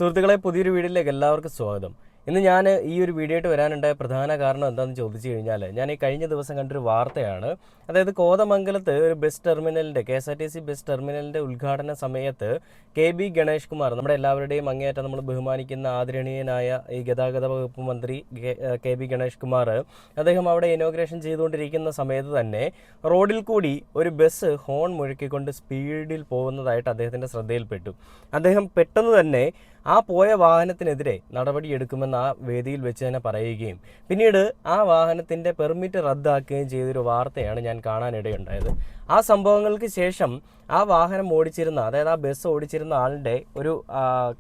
സുഹൃത്തുക്കളെ, പുതിയൊരു വീഡിയോയിലേക്ക് എല്ലാവർക്കും സ്വാഗതം. ഇന്ന് ഞാൻ ഈ ഒരു വീഡിയോ ആയിട്ട് വരാനുണ്ടായ പ്രധാന കാരണം എന്താണെന്ന് ചോദിച്ചു കഴിഞ്ഞാൽ, ഞാൻ ഈ കഴിഞ്ഞ ദിവസം കണ്ടൊരു വാർത്തയാണ്. അതായത് കോതമംഗലത്ത് ഒരു ബസ് ടെർമിനലിൻ്റെ KSRTC ബസ് ടെർമിനലിൻ്റെ ഉദ്ഘാടന സമയത്ത് KB ഗണേഷ് കുമാർ, നമ്മുടെ എല്ലാവരുടെയും അങ്ങേയറ്റം നമ്മൾ ബഹുമാനിക്കുന്ന ആദരണീയനായ ഈ ഗതാഗത വകുപ്പ് മന്ത്രി KB ഗണേഷ് കുമാർ, അദ്ദേഹം അവിടെ ഇനോഗ്രേഷൻ ചെയ്തുകൊണ്ടിരിക്കുന്ന സമയത്ത് തന്നെ റോഡിൽ കൂടി ഒരു ബസ് ഹോൺ മുഴക്കിക്കൊണ്ട് സ്പീഡിൽ പോകുന്നതായിട്ട് അദ്ദേഹത്തിൻ്റെ ശ്രദ്ധയിൽപ്പെട്ടു. അദ്ദേഹം പെട്ടെന്ന് തന്നെ ആ പോയ വാഹനത്തിനെതിരെ നടപടിയെടുക്കുമെന്ന് ആ വേദിയിൽ വെച്ച് തന്നെ പറയുകയും പിന്നീട് ആ വാഹനത്തിൻ്റെ പെർമിറ്റ് റദ്ദാക്കുകയും ചെയ്തൊരു വാർത്തയാണ് ഞാൻ കാണാനിടയുണ്ടായത്. ആ സംഭവങ്ങൾക്ക് ശേഷം ആ വാഹനം ഓടിച്ചിരുന്ന, അതായത് ആ ബസ് ഓടിച്ചിരുന്ന ആളുടെ ഒരു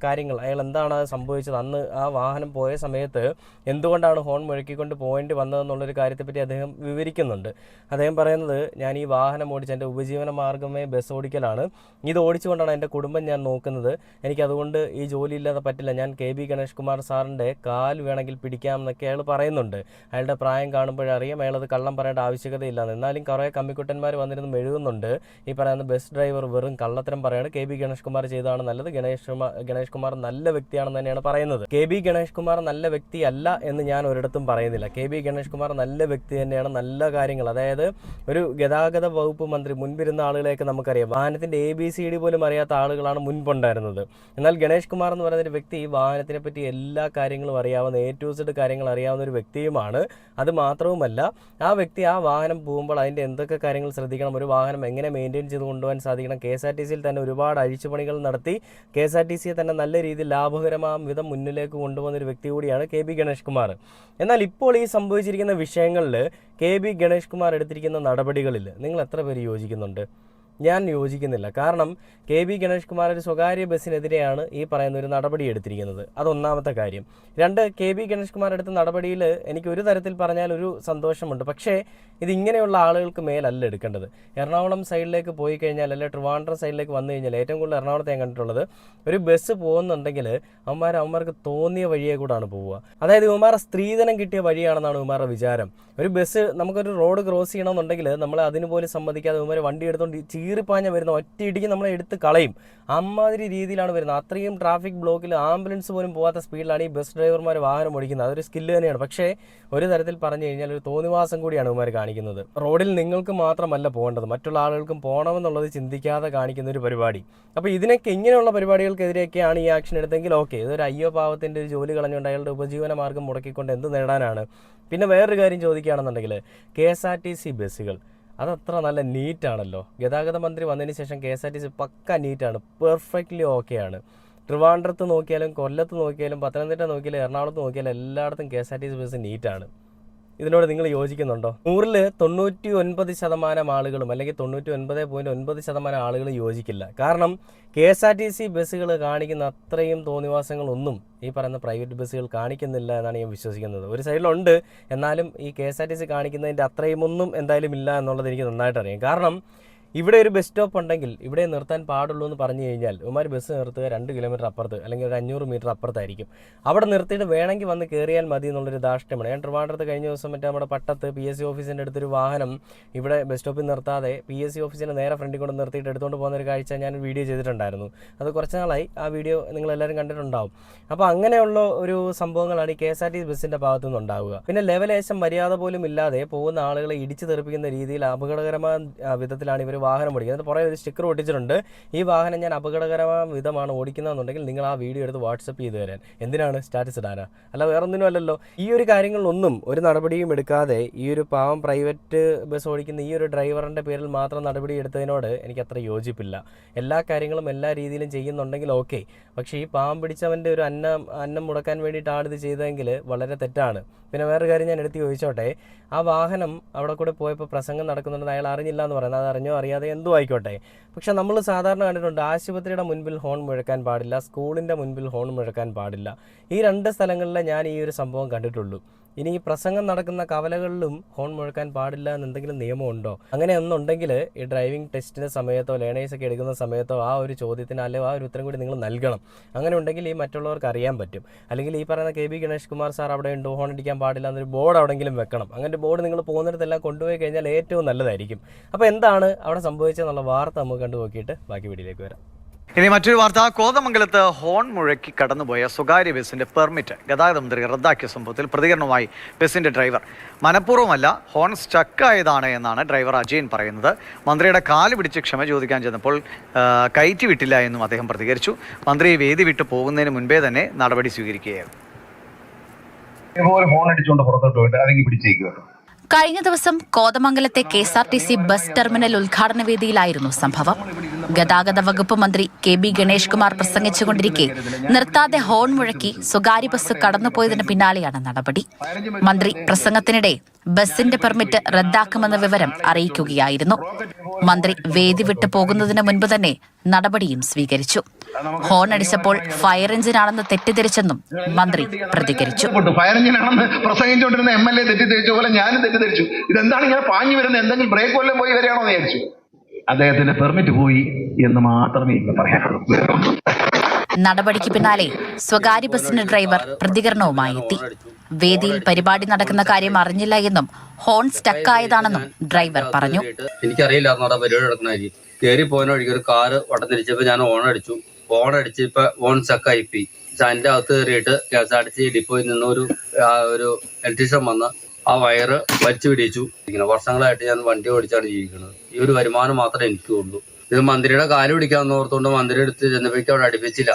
കാര്യങ്ങൾ, അയാൾ എന്താണ് സംഭവിച്ചത്, അന്ന് ആ വാഹനം പോയ സമയത്ത് എന്തുകൊണ്ടാണ് ഹോൺ മുഴക്കിക്കൊണ്ട് പോകേണ്ടി വന്നതെന്നുള്ളൊരു കാര്യത്തെപ്പറ്റി അദ്ദേഹം വിവരിക്കുന്നുണ്ട്. അദ്ദേഹം പറയുന്നത്, ഞാൻ ഈ വാഹനം ഓടിച്ച് എൻ്റെ ഉപജീവന മാർഗ്ഗമേ ബസ് ഓടിക്കലാണ്, ഇത് ഓടിച്ചുകൊണ്ടാണ് എൻ്റെ കുടുംബം ഞാൻ നോക്കുന്നത്, എനിക്കതുകൊണ്ട് ഈ ജോലിയില്ലാതെ പറ്റില്ല, ഞാൻ KB ഗണേഷ് കുമാർ സാറിൻ്റെ കാൽ വേണമെങ്കിൽ പിടിക്കാം എന്നൊക്കെ അയാൾ പറയുന്നുണ്ട്. അയാളുടെ പ്രായം കാണുമ്പോഴറിയാം അയാളത് കള്ളം പറയേണ്ട ആവശ്യകതയില്ലാന്ന്. എന്നാലും കുറേ കമ്മിക്കുട്ടന്മാർ വന്നിരുന്ന് മെഴുകുന്നുണ്ട്, ഈ പറയുന്ന ബസ് ഡ്രൈവർ വെറും കള്ളത്തരം പറയാണ്, KB ഗണേഷ് കുമാർ ചെയ്താണ് നല്ലത്, ഗണേഷ് കുമാർ നല്ല വ്യക്തിയാണെന്ന് തന്നെയാണ് പറയുന്നത്. KB ഗണേഷ് കുമാർ നല്ല വ്യക്തിയല്ല എന്ന് ഞാൻ ഒരിടത്തും പറയുന്നില്ല. KB ഗണേഷ് കുമാർ നല്ല വ്യക്തി തന്നെയാണ്. നല്ല കാര്യങ്ങൾ, അതായത് ഒരു ഗതാഗത വകുപ്പ് മന്ത്രി, മുൻപിരുന്ന ആളുകളെയൊക്കെ നമുക്കറിയാം, വാഹനത്തിൻ്റെ ABCD പോലും അറിയാത്ത ആളുകളാണ് മുൻപുണ്ടായിരുന്നത്. എന്നാൽ ഗണേഷ് കുമാർ എന്ന് പറയുന്ന ഒരു വ്യക്തി വാഹനത്തിനെ പറ്റി എല്ലാ കാര്യങ്ങളും അറിയാവുന്ന, A to Z കാര്യങ്ങൾ അറിയാവുന്ന ഒരു വ്യക്തിയുമാണ്. അത് മാത്രവുമല്ല, ആ വ്യക്തി ആ വാഹനം പോകുമ്പോൾ അതിൻ്റെ എന്തൊക്കെ കാര്യങ്ങൾ ശ്രദ്ധിക്കണം, ഒരു വാഹനം എങ്ങനെ മെയിൻറ്റെയിൻ ചെയ്ത് കൊണ്ടുപോകാൻ സാധിക്കണം, KSRTCയിൽ തന്നെ ഒരുപാട് അഴിച്ചുപണികൾ നടത്തി KSRTCയെ തന്നെ നല്ല രീതിയിൽ ലാഭകരമാം വിധം മുന്നിലേക്ക് കൊണ്ടുപോകുന്ന ഒരു വ്യക്തി കൂടിയാണ് KB ഗണേഷ് കുമാർ. എന്നാൽ ഇപ്പോൾ ഈ സംഭവിച്ചിരിക്കുന്ന വിഷയങ്ങളിൽ KB ഗണേഷ് കുമാർ എടുത്തിരിക്കുന്ന നടപടികളിൽ നിങ്ങൾ എത്ര പേര് യോജിക്കുന്നുണ്ട്? ഞാൻ യോജിക്കുന്നില്ല. കാരണം KB ഗണേഷ് കുമാർ ഒരു സ്വകാര്യ ബസ്സിനെതിരെയാണ് ഈ പറയുന്ന ഒരു നടപടി എടുത്തിരിക്കുന്നത്. അതൊന്നാമത്തെ കാര്യം. രണ്ട്, KB ഗണേഷ് കുമാർ എടുത്ത നടപടിയിൽ എനിക്ക് ഒരു തരത്തിൽ പറഞ്ഞാൽ ഒരു സന്തോഷമുണ്ട്. പക്ഷേ ഇതിങ്ങനെയുള്ള ആളുകൾക്ക് മേലല്ല എടുക്കേണ്ടത്. എറണാകുളം സൈഡിലേക്ക് പോയി കഴിഞ്ഞാൽ, അല്ലെങ്കിൽ ട്രിവാൻഡ്രം സൈഡിലേക്ക് വന്നു കഴിഞ്ഞാൽ, ഏറ്റവും കൂടുതൽ എറണാകുളത്ത് ഞാൻ കണ്ടിട്ടുള്ളത്, ഒരു ബസ് പോകുന്നുണ്ടെങ്കിൽ അവന്മാർക്ക് തോന്നിയ വഴിയെ കൂടാണ് പോവുക. അതായത് ഇവന്മാരുടെ സ്ത്രീധനം കിട്ടിയ വഴിയാണെന്നാണ് ഇവന്മാരുടെ വിചാരം. ഒരു ബസ്, നമുക്കൊരു റോഡ് ക്രോസ് ചെയ്യണമെന്നുണ്ടെങ്കിൽ നമ്മൾ അതിന് പോലും സമ്മതിക്കാതെ ഇവന്മാർ വണ്ടി എടുത്തുകൊണ്ട് ചീറിപ്പാഞ്ഞ വരുന്ന ഒറ്റയിടിക്ക് നമ്മളെ എടുത്ത് കളയും. അമ്മാതിരി രീതിയിലാണ് വരുന്നത്. അത്രയും ട്രാഫിക് ബ്ലോക്കിൽ ആംബുലൻസ് പോലും പോകാത്ത സ്പീഡിലാണ് ഈ ബസ് ഡ്രൈവർമാർ വാഹനം ഓടിക്കുന്നത്. അതൊരു സ്കില്ല് തന്നെയാണ്. പക്ഷേ ഒരു തരത്തിൽ പറഞ്ഞു കഴിഞ്ഞാൽ ഒരു തോന്നിവാസം കൂടിയാണ് ഇവന്മാർ കാണിക്കുന്നത്. റോഡിൽ നിങ്ങൾക്ക് മാത്രമല്ല പോകേണ്ടത്, മറ്റുള്ള ആളുകൾക്കും പോകണമെന്നുള്ളത് ചിന്തിക്കാതെ കാണിക്കുന്ന ഒരു പരിപാടി. അപ്പോൾ ഇതിനൊക്കെ, ഇങ്ങനെയുള്ള പരിപാടികൾക്കെതിരെയൊക്കെയാണ് ഈ ആക്ഷൻ എടുത്തെങ്കിൽ ഓക്കെ, ഇതൊരു അയ്യോ പാവത്തിൻ്റെ ഒരു ജോലി കളഞ്ഞുകൊണ്ട് അയാളുടെ ഉപജീവന മാർഗ്ഗം മുടക്കിക്കൊണ്ട് എന്ത് നേടാനാണ്? പിന്നെ വേറൊരു കാര്യം ചോദിക്കുകയാണെന്നുണ്ടെങ്കിൽ, KSRTC ബസ്സുകൾ അതത്ര നല്ല നീറ്റാണല്ലോ. ഗതാഗത മന്ത്രി വന്നതിന് ശേഷം KSRTC പക്ക നീറ്റാണ്, പെർഫെക്റ്റ്ലി ഓക്കെയാണ്. ട്രിവാൻഡ്രത്ത് നോക്കിയാലും, കൊല്ലത്ത് നോക്കിയാലും, പത്തനംതിട്ട നോക്കിയാലും, എറണാകുളത്ത് നോക്കിയാലും എല്ലായിടത്തും KSRTC ബസ് നീറ്റാണ്. ഇതിനോട് നിങ്ങൾ യോജിക്കുന്നുണ്ടോ? 100ൽ 99% ആളുകളും, അല്ലെങ്കിൽ 99.9% ആളുകളും യോജിക്കില്ല. കാരണം KSRTC ബസ്സുകൾ കാണിക്കുന്ന അത്രയും തോന്നിവാസങ്ങളൊന്നും ഈ പറയുന്ന പ്രൈവറ്റ് ബസ്സുകൾ കാണിക്കുന്നില്ല എന്നാണ് ഞാൻ വിശ്വസിക്കുന്നത്. ഒരു സൈഡിലുണ്ട്, എന്നാലും ഈ KSRTC കാണിക്കുന്നതിൻ്റെ അത്രയും ഒന്നും എന്തായാലും ഇല്ല എന്നുള്ളത് എനിക്ക് നന്നായിട്ട് അറിയാം. കാരണം ഇവിടെ ഒരു ബസ് സ്റ്റോപ്പ് ഉണ്ടെങ്കിൽ ഇവിടെ നിർത്താൻ പാടുള്ളൂ എന്ന് പറഞ്ഞു കഴിഞ്ഞാൽ ഇവന്മാർ ബസ് നിർത്തുക 2 കിലോമീറ്റർ അപ്പുറത്ത്, അല്ലെങ്കിൽ ഒരു 500 മീറ്റർ അപ്പുറത്തായിരിക്കും. അവിടെ നിർത്തിയിട്ട് വേണമെങ്കിൽ വന്ന് കയറിയാൽ മതി എന്നുള്ളൊരു ധാർഷ്ട്യമാണ്. ഞാൻ ട്രിവാൻഡ്രത്ത് കഴിഞ്ഞ ദിവസം മറ്റേ നമ്മുടെ പട്ടത്ത് PSC ഓഫീസിൻ്റെ അടുത്തൊരു വാഹനം ഇവിടെ ബസ് സ്റ്റോപ്പിൽ നിർത്താതെ PSC ഓഫീസിൻ്റെ നേരെ ഫ്രണ്ടിൽ കൊണ്ട് നിർത്തിയിട്ട് എടുത്തുകൊണ്ട് പോകുന്ന ഒരു കാഴ്ച ഞാൻ വീഡിയോ ചെയ്തിട്ടുണ്ടായിരുന്നു. അത് കുറച്ച് നാളായി, ആ വീഡിയോ നിങ്ങളെല്ലാവരും കണ്ടിട്ടുണ്ടാവും. അപ്പോൾ അങ്ങനെയുള്ള ഒരു സംഭവങ്ങളാണ് ഈ KSRTC ബസ്സിൻ്റെ ഭാഗത്തു നിന്നുണ്ടാവുക. പിന്നെ ലെവലേശം മര്യാദ പോലും ഇല്ലാതെ പോകുന്ന ആളുകളെ ഇടിച്ചു തെറിപ്പിക്കുന്ന രീതിയിൽ അപകടകരമായ വിധത്തിലാണ് ഇവർ വാഹനം ഓടിക്കുന്നത്. അതിന് പുറകെ ഒരു സ്റ്റിക്കർ ഒട്ടിച്ചിട്ടുണ്ട്, ഈ വാഹനം ഞാൻ അപകടകരമായ വിധമാണ് ഓടിക്കുന്നതെന്നുണ്ടെങ്കിൽ നിങ്ങൾ ആ വീഡിയോ എടുത്ത് വാട്സപ്പ് ചെയ്ത് തരാൻ. എന്തിനാണ്? സ്റ്റാറ്റസ് ഇടാനാ, അല്ല വേറൊന്നിനും അല്ലല്ലോ. ഈ ഒരു കാര്യങ്ങളിലൊന്നും ഒരു നടപടിയും എടുക്കാതെ ഈ ഒരു പാവം പ്രൈവറ്റ് ബസ് ഓടിക്കുന്ന ഈ ഒരു ഡ്രൈവറിൻ്റെ പേരിൽ മാത്രം നടപടി എടുത്തതിനോട് എനിക്ക് അത്ര യോജിപ്പില്ല. എല്ലാ കാര്യങ്ങളും എല്ലാ രീതിയിലും ചെയ്യുന്നുണ്ടെങ്കിൽ ഓക്കെ, പക്ഷേ ഈ പാവം പിടിച്ചവൻ്റെ ഒരു അന്നം മുടക്കാൻ വേണ്ടിയിട്ടാണ് ഇത് ചെയ്തതെങ്കിൽ വളരെ തെറ്റാണ്. പിന്നെ വേറൊരു കാര്യം ഞാൻ എടുത്ത് ചോദിച്ചോട്ടെ, ആ വാഹനം അവിടെ കൂടെ പോയപ്പോൾ പ്രസംഗം നടക്കുന്നുണ്ടെന്ന് അയാൾ അറിഞ്ഞില്ല എന്ന് പറയുന്നത്, അത് അറിഞ്ഞോ അറിയാതെ എന്തോ ആയിക്കോട്ടെ. പക്ഷെ നമ്മൾ സാധാരണ കണ്ടിട്ടുണ്ട്, ആശുപത്രിയുടെ മുൻപിൽ ഹോൺ മുഴക്കാൻ പാടില്ല, സ്കൂളിൻ്റെ മുൻപിൽ ഹോൺ മുഴക്കാൻ പാടില്ല. ഈ 2 സ്ഥലങ്ങളിലെ ഞാൻ ഈ ഒരു സംഭവം കണ്ടിട്ടുള്ളൂ. ഇനി ഈ പ്രസംഗം നടക്കുന്ന കവലകളിലും ഹോൺ മുഴക്കാൻ പാടില്ല എന്ന് എന്തെങ്കിലും നിയമമുണ്ടോ? അങ്ങനെ ഒന്നുണ്ടെങ്കിൽ ഈ ഡ്രൈവിംഗ് ടെസ്റ്റിൻ്റെ സമയത്തോ ലേണേഴ്സൊക്കെ എടുക്കുന്ന സമയത്തോ ആ ഒരു ചോദ്യത്തിന് അല്ലെങ്കിൽ ആ ഒരു ഉത്തരം കൂടി നിങ്ങൾ നൽകണം. അങ്ങനെ ഉണ്ടെങ്കിൽ ഈ മറ്റുള്ളവർക്ക് അറിയാൻ പറ്റും. അല്ലെങ്കിൽ ഈ പറയുന്ന KB ഗണേഷ് കുമാർ സാർ അവിടെ ഉണ്ടോ, ഹോൺ അടിക്കാൻ പാടില്ല എന്നൊരു ബോർഡ് അവിടെയെങ്കിലും വെക്കണം. അങ്ങനെ ബോർഡ് നിങ്ങൾ പോകുന്നിടത്തെല്ലാം കൊണ്ടുപോയി കഴിഞ്ഞാൽ ഏറ്റവും നല്ലതായിരിക്കും. അപ്പോൾ എന്താണ് അവിടെ സംഭവിച്ചതെന്നുള്ള വാർത്ത നമുക്ക് കണ്ടു നോക്കിയിട്ട് ബാക്കി വീഡിയോയിലേക്ക് വരാം. ഇനി മറ്റൊരു വാർത്ത. കോതമംഗലത്ത് ഹോൺ മുഴക്കി കടന്നുപോയ സ്വകാര്യ ബസിന്റെ പെർമിറ്റ് ഗതാഗത മന്ത്രി റദ്ദാക്കിയ സംഭവത്തിൽ പ്രതികരണവുമായി ബസിന്റെ ഡ്രൈവർ. മനഃപൂർവ്വമല്ല, ഹോൺ സ്റ്റക്കായതാണ് എന്നാണ് ഡ്രൈവർ അജയൻ പറയുന്നത്. മന്ത്രിയുടെ കാല് പിടിച്ച് ക്ഷമ ചോദിക്കാൻ ചെന്നപ്പോൾ കയറ്റി വിട്ടില്ല എന്നും അദ്ദേഹം പ്രതികരിച്ചു. മന്ത്രി വേദി വിട്ടു പോകുന്നതിന് മുൻപേ തന്നെ നടപടി സ്വീകരിക്കുകയായിരുന്നു. കഴിഞ്ഞ ദിവസം കോതമംഗലത്തെ KSRTC ബസ് ടെർമിനൽ ഉദ്ഘാടന വേദിയിലായിരുന്നു സംഭവം. ഗതാഗത വകുപ്പ് മന്ത്രി KB ഗണേഷ് കുമാർ പ്രസംഗിച്ചുകൊണ്ടിരിക്കെ നിർത്താതെ ഹോൺ മുഴക്കി സ്വകാര്യ ബസ് കടന്നുപോയതിന് പിന്നാലെയാണ് നടപടി. മന്ത്രി പ്രസംഗത്തിനിടെ ബസിന്റെ പെർമിറ്റ് റദ്ദാക്കുമെന്ന വിവരം അറിയിക്കുകയായിരുന്നു. മന്ത്രി വേദി വിട്ടു പോകുന്നതിന് മുൻപ് തന്നെ നടപടിയും സ്വീകരിച്ചു. ഹോൺ അടിച്ചപ്പോൾ ഫയർ എഞ്ചിനാണെന്ന് തെറ്റിദ്ധരിച്ചെന്നും മന്ത്രി പ്രതികരിച്ചു. ഫയർ എഞ്ചിനാണെന്ന് പ്രസംഗിച്ചുകൊണ്ടിരുന്ന MLA തെറ്റിദ്ധരിച്ച പോലെ ഞാനും തെറ്റിദ്ധരിച്ചു. ഇതെന്താണ് ഇങ്ങനെ പാഞ്ഞു വരുന്നത്, എന്തെങ്കിലും ബ്രേക്ക് വല്ലതും പോയി വരികയാണോ എന്ന് വിചാരിച്ചു. അദ്ദേഹത്തിന്റെ പെർമിറ്റ് പോയി എന്ന് മാത്രമേ ഇവിടെ പറയാനുള്ളൂ. നടപടിക്ക് പിന്നാലെ സ്വകാര്യ ബസിന്റെ ഡ്രൈവർ പ്രതികരണവുമായി എത്തി. വേദിയിൽ പരിപാടി നടക്കുന്ന കാര്യം അറിഞ്ഞില്ല എന്നും ഹോൺ സ്റ്റക്കായതാണെന്നും ഡ്രൈവർ പറഞ്ഞു. എനിക്കറിയില്ലായിരുന്നു അവിടെ പരിപാടി നടക്കുന്നതായിരിക്കും. കയറി പോകുന്ന വഴിക്ക് ഒരു കാറ് വട്ടം തിരിച്ചപ്പോൾ ഞാൻ ഓൺ അടിച്ചപ്പോൾ ഓൺ സ്റ്റക്കായിപ്പോയി. അതിൻ്റെ അകത്ത് കയറിയിട്ട് KSRTC ഡിപ്പോയിൽ നിന്ന് ഒരു ഇലക്ട്രീഷ്യൻ വന്ന് ആ വയറ് വലിച്ചു പിടിച്ചു. ഇങ്ങനെ വർഷങ്ങളായിട്ട് ഞാൻ വണ്ടി ഓടിച്ചാണ് ജീവിക്കുന്നത്. ഈ ഒരു വരുമാനം മാത്രമേ എനിക്കുള്ളൂ. ഇത് മന്ത്രിയുടെ കാല് പിടിക്കാമെന്ന് ഓർത്തുകൊണ്ട് മന്ത്രി എടുത്ത് ചെന്നപ്പോഴേക്കും അവിടെ അടുപ്പിച്ചില്ല.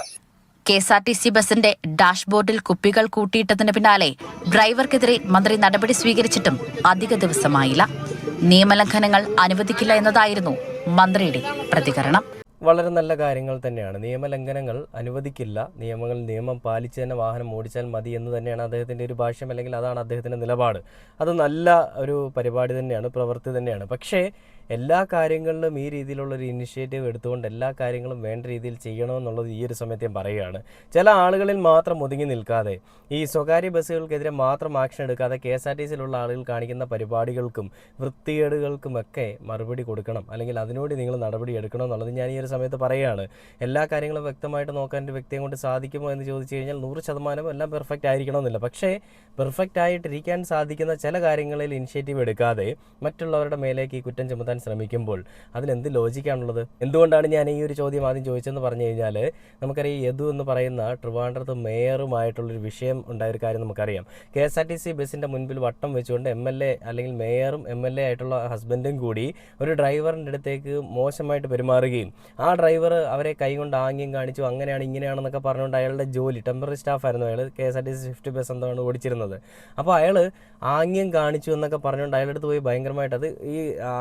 KSRTC ബസിന്റെ ഡാഷ്ബോർഡിൽ കുപ്പികൾ കൂട്ടിയിട്ടതിന് പിന്നാലെ ഡ്രൈവർക്കെതിരെ മന്ത്രി നടപടി സ്വീകരിച്ചിട്ടും അധിക ദിവസമായില്ല. നിയമലംഘനങ്ങൾ അനുവദിക്കില്ല എന്നതായിരുന്നു മന്ത്രിയുടെ പ്രതികരണം. വളരെ നല്ല കാര്യങ്ങൾ തന്നെയാണ്. നിയമലംഘനങ്ങൾ അനുവദിക്കില്ല, നിയമം പാലിച്ച് തന്നെ വാഹനം ഓടിച്ചാൽ മതി എന്ന് തന്നെയാണ് അദ്ദേഹത്തിൻ്റെ ഒരു ഭാഷ്യം, അല്ലെങ്കിൽ അതാണ് അദ്ദേഹത്തിൻ്റെ നിലപാട്. അത് നല്ല ഒരു പരിപാടി തന്നെയാണ്, പ്രവൃത്തി തന്നെയാണ്. പക്ഷേ എല്ലാ കാര്യങ്ങളിലും ഈ രീതിയിലുള്ളൊരു ഇനിഷ്യേറ്റീവ് എടുത്തുകൊണ്ട് എല്ലാ കാര്യങ്ങളും വേണ്ട രീതിയിൽ ചെയ്യണമെന്നുള്ളത് ഈ ഒരു സമയത്ത് ഞാൻ പറയുകയാണ്. ചില ആളുകളിൽ മാത്രം ഒതുങ്ങി നിൽക്കാതെ, ഈ സ്വകാര്യ ബസ്സുകൾക്കെതിരെ മാത്രം ആക്ഷൻ എടുക്കാതെ KSRTCയിലുള്ള ആളുകൾ കാണിക്കുന്ന പരിപാടികൾക്കും വൃത്തികേടുകൾക്കുമൊക്കെ മറുപടി കൊടുക്കണം, അല്ലെങ്കിൽ അതിനോട് നിങ്ങൾ നടപടി എടുക്കണം എന്നുള്ളത് ഞാൻ ഈ ഒരു സമയത്ത് പറയുകയാണ്. എല്ലാ കാര്യങ്ങളും വ്യക്തമായിട്ട് നോക്കാൻ ഒരു വ്യക്തിയെ കൊണ്ട് സാധിക്കുമോ എന്ന് ചോദിച്ചു കഴിഞ്ഞാൽ 100% എല്ലാം പെർഫെക്റ്റ് ആയിരിക്കണമെന്നില്ല. പക്ഷേ പെർഫെക്റ്റ് ആയിട്ടിരിക്കാൻ സാധിക്കുന്ന ചില കാര്യങ്ങളിൽ ഇനിഷ്യേറ്റീവ് എടുക്കാതെ മറ്റുള്ളവരുടെ മേലേക്ക് ഈ കുറ്റം ചുമത്താൻ ശ്രമിക്കുമ്പോൾ അതിലെന്ത് ലോജിക്കാണുള്ളത്? എന്തുകൊണ്ടാണ് ഞാൻ ഈ ഒരു ചോദ്യം ആദ്യം ചോദിച്ചതെന്ന് പറഞ്ഞു കഴിഞ്ഞാൽ, നമുക്കറിയാം യദു എന്ന് പറയുന്ന ട്രിവാൻഡ്രത്ത് മേയറുമായിട്ടുള്ളൊരു വിഷയം ഉണ്ടായൊരു കാര്യം നമുക്കറിയാം. KSRTC ബസ്സിൻ്റെ മുൻപിൽ വട്ടം വെച്ചുകൊണ്ട് MLA അല്ലെങ്കിൽ മേയറും MLA ആയിട്ടുള്ള ഹസ്ബൻഡും കൂടി ഒരു ഡ്രൈവറിൻ്റെ അടുത്തേക്ക് മോശമായിട്ട് പെരുമാറുകയും ആ ഡ്രൈവർ അവരെ കൈകൊണ്ട് ആംഗ്യം കാണിച്ചു, അങ്ങനെയാണ് ഇങ്ങനെയാണെന്നൊക്കെ പറഞ്ഞുകൊണ്ട് അയാളുടെ ജോലി, ടെമ്പററി സ്റ്റാഫായിരുന്നു അയാൾ, KSRTC സ്വിഫ്റ്റ് ബസ് എന്താണ് ഓടിച്ചിരുന്നത്. അപ്പോൾ അയാൾ ആംഗ്യം കാണിച്ചു എന്നൊക്കെ പറഞ്ഞുകൊണ്ട് അയാളുടെ അടുത്ത് പോയി ഭയങ്കരമായിട്ട്, അത് ഈ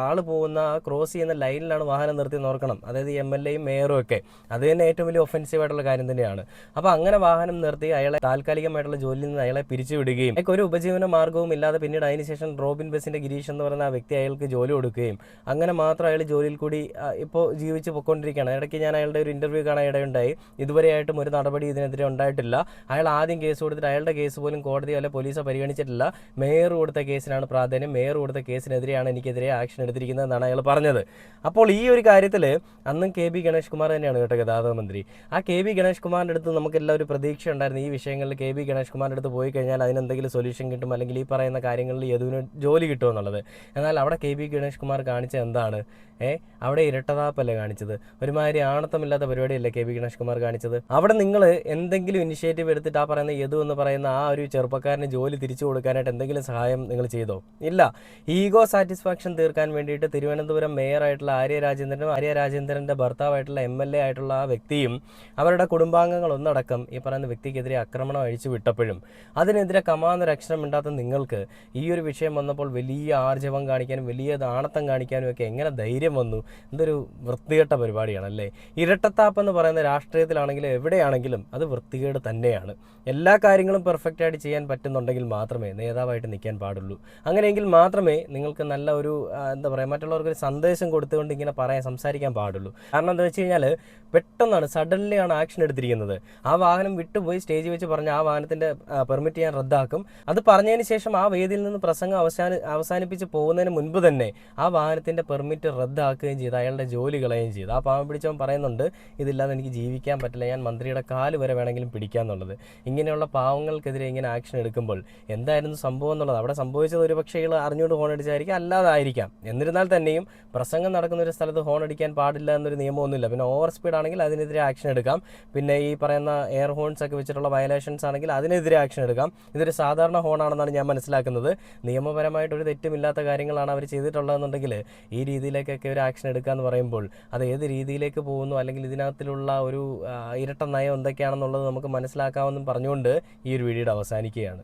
ആൾ പോകുന്ന ക്രോസ് ചെയ്യുന്ന ലൈനിലാണ് വാഹനം നിർത്തി നോക്കണം, അതായത് MLAയും മേയറും ഒക്കെ. അത് തന്നെ ഏറ്റവും വലിയ ഒഫൻസീവായിട്ടുള്ള കാര്യം തന്നെയാണ്. അപ്പോൾ അങ്ങനെ വാഹനം നിർത്തി അയാളെ താൽക്കാലികമായിട്ടുള്ള ജോലിയിൽ നിന്ന് അയാളെ പിരിച്ചുവിടുകയും ഒരു ഉപജീവന മാർഗ്ഗവും ഇല്ലാതെ പിന്നീട് അതിനുശേഷം റോബിൻ ബസിൻ്റെ ഗിരീഷ് എന്ന് പറയുന്ന ആ വ്യക്തി അയാൾക്ക് ജോലി കൊടുക്കുകയും അങ്ങനെ മാത്രം അയാൾ ജോലിയിൽ കൂടി ഇപ്പോൾ ജീവിച്ച് പൊയ്ക്കൊണ്ടിരിക്കുകയാണ്. ഇടയ്ക്ക് ഞാൻ അയാളുടെ ഒരു ഇൻ്റർവ്യൂ കാണാൻ ഇടയുണ്ടായി. ഇതുവരെയായിട്ടും ഒരു നടപടി ഇതിനെതിരെ ഉണ്ടായിട്ടില്ല. അയാൾ ആദ്യം കേസ് കൊടുത്തിട്ട് അയാളുടെ കേസ് പോലും കോടതിയോ അല്ലെ പോലീസോ പരിഗണിച്ചിട്ടില്ല. മേയർ കൊടുത്ത കേസിനാണ് പ്രാധാന്യം, മേയർ കൊടുത്ത കേസിനെതിരെയാണ് എനിക്കെതിരെ ആക്ഷൻ എടുത്തിരിക്കുന്നത് എന്നാണ് അയാൾ പറഞ്ഞത്. അപ്പോൾ ഈ ഒരു കാര്യത്തിൽ അന്നും KB ഗണേഷ് കുമാർ തന്നെയാണ് കേട്ടോ ഗതാഗത മന്ത്രി. ആ KB ഗണേഷ് കുമാറിൻ്റെ അടുത്ത് നമുക്കെല്ലാം ഒരു പ്രതീക്ഷ ഉണ്ടായിരുന്നു, ഈ വിഷയങ്ങളിൽ KB ഗണേഷ് കുമാറിൻ്റെ അടുത്ത് പോയി കഴിഞ്ഞാൽ അതിനെന്തെങ്കിലും സൊല്യൂഷൻ കിട്ടും, അല്ലെങ്കിൽ ഈ പറയുന്ന കാര്യങ്ങളിൽ യദുവിന് ജോലി കിട്ടുമെന്നുള്ളത്. എന്നാൽ അവിടെ KB ഗണേഷ് കുമാർ കാണിച്ചത് എന്താണ്? അവിടെ ഇരട്ടതാപ്പല്ലേ കാണിച്ചത്? ഒരുമാതിരി ആണത്തമില്ലാത്ത പരിപാടിയല്ലേ KB ഗണേഷ് കുമാർ കാണിച്ചത്? അവിടെ നിങ്ങൾ എന്തെങ്കിലും ഇനിഷ്യേറ്റീവ് എടുത്തിട്ട് ആ പറയുന്ന യദു എന്ന് പറയുന്ന ആ ഒരു ചെറുപ്പക്കാരന് ജോലി തിരിച്ചു കൊടുക്കാനായിട്ട് എന്തെങ്കിലും സഹായം നിങ്ങൾ ചെയ്തോ? ഇല്ല. ഈഗോ സാറ്റിസ്ഫാക്ഷൻ തീർക്കാൻ വേണ്ടിയിട്ട് തിരുവനന്തപുരം മേയറായിട്ടുള്ള ആര്യ രാജേന്ദ്രൻ്റെ ഭർത്താവായിട്ടുള്ള MLA ആയിട്ടുള്ള ആ വ്യക്തിയും അവരുടെ കുടുംബാംഗങ്ങളൊന്നടക്കം ഈ പറയുന്ന വ്യക്തിക്കെതിരെ ആക്രമണം അഴിച്ചു വിട്ടപ്പോഴും അതിനെതിരെ കമാന്നൊരു അക്ഷരം മിണ്ടാത്ത നിങ്ങൾക്ക് ഈ ഒരു വിഷയം വന്നപ്പോൾ വലിയ ആർജവം കാണിക്കാനും വലിയ ആണത്തം കാണിക്കാനും ഒക്കെ എങ്ങനെ ധൈര്യം വന്നു? എന്തൊരു വൃത്തികെട്ട പരിപാടിയാണല്ലേ. ഇരട്ടത്താപ്പ് എന്ന് പറയുന്ന രാഷ്ട്രീയത്തിലാണെങ്കിലും എവിടെയാണെങ്കിലും അത് വൃത്തികേട് തന്നെയാണ്. എല്ലാ കാര്യങ്ങളും പെർഫെക്റ്റായിട്ട് ചെയ്യാൻ പറ്റുന്നുണ്ടെങ്കിൽ മാത്രമേ നേതാവായിട്ട് നിൽക്കാൻ പാടുള്ളൂ. അങ്ങനെയെങ്കിൽ മാത്രമേ നിങ്ങൾക്ക് നല്ല ഒരു എന്താ പറയുക, മറ്റുള്ളവർക്കൊരു സന്ദേശം കൊടുത്തുകൊണ്ട് ഇങ്ങനെ സംസാരിക്കാൻ പാടുള്ളൂ. കാരണം എന്താ വെച്ച് കഴിഞ്ഞാൽ പെട്ടെന്നാണ്, സഡൻലിയാണ് ആക്ഷൻ എടുത്തിരിക്കുന്നത്. ആ വാഹനം വിട്ടുപോയി സ്റ്റേജിൽ വെച്ച് പറഞ്ഞ ആ വാഹനത്തിൻ്റെ പെർമിറ്റ് ഞാൻ റദ്ദാക്കും. അത് പറഞ്ഞതിന് ശേഷം ആ വേദിയിൽ നിന്ന് പ്രസംഗം അവസാനിപ്പിച്ച് പോകുന്നതിന് മുൻപ് തന്നെ ആ വാഹനത്തിൻ്റെ പെർമിറ്റ് റദ്ദാക്കുകയും ചെയ്ത് അയാളുടെ ജോലി കളയുകയും ചെയ്തു. ആ പാവം പിടിച്ചവൻ പറയുന്നുണ്ട്, ഇതില്ലാതെ എനിക്ക് ജീവിക്കാൻ പറ്റില്ല, ഞാൻ മന്ത്രിയുടെ കാല് വരെ വേണമെങ്കിലും പിടിക്കാമെന്നുള്ളത്. ഇങ്ങനെയുള്ള പാവങ്ങൾക്കെതിരെ ഇങ്ങനെ ആക്ഷൻ എടുക്കുമ്പോൾ എന്തായിരുന്നു സംഭവം എന്നുള്ളത്, അവിടെ സംഭവിച്ചത് ഒരു പക്ഷേ അറിഞ്ഞുകൊണ്ട് ഹോൺ അടിച്ചായിരിക്കും, അല്ലാതായിരിക്കാം. എന്നിരുന്നാൽ തന്നെയും പ്രസംഗം നടക്കുന്ന ഒരു സ്ഥലത്ത് ഹോൺ അടിക്കാൻ പാടില്ല എന്നൊരു നിയമമൊന്നുമില്ല. പിന്നെ ഓവർ സ്പീഡ് ആണെങ്കിൽ അതിനെതിരെ ആക്ഷൻ എടുക്കാം. പിന്നെ ഈ പറയുന്ന എയർ ഹോൺസ് ഒക്കെ വെച്ചിട്ടുള്ള വയലേഷൻസ് ആണെങ്കിൽ അതിനെതിരെ ആക്ഷൻ എടുക്കാം. ഇതൊരു സാധാരണ ഹോണാണെന്നാണ് ഞാൻ മനസ്സിലാക്കുന്നത്. നിയമപരമായിട്ടൊരു തെറ്റുമില്ലാത്ത കാര്യങ്ങളാണ് അവർ ചെയ്തിട്ടുള്ളതെന്നുണ്ടെങ്കിൽ ഈ രീതിയിലേക്കൊക്കെ ഒരു ആക്ഷൻ എടുക്കുക എന്ന് പറയുമ്പോൾ അത് ഏത് രീതിയിലേക്ക് പോകുന്നു, അല്ലെങ്കിൽ ഇതിനകത്തിലുള്ള ഒരു ഇരട്ട നയം എന്തൊക്കെയാണെന്നുള്ളത് നമുക്ക് മനസ്സിലാക്കാമെന്നും പറഞ്ഞുകൊണ്ട് ഈ ഒരു വീഡിയോയുടെ അവസാനിക്കുകയാണ്.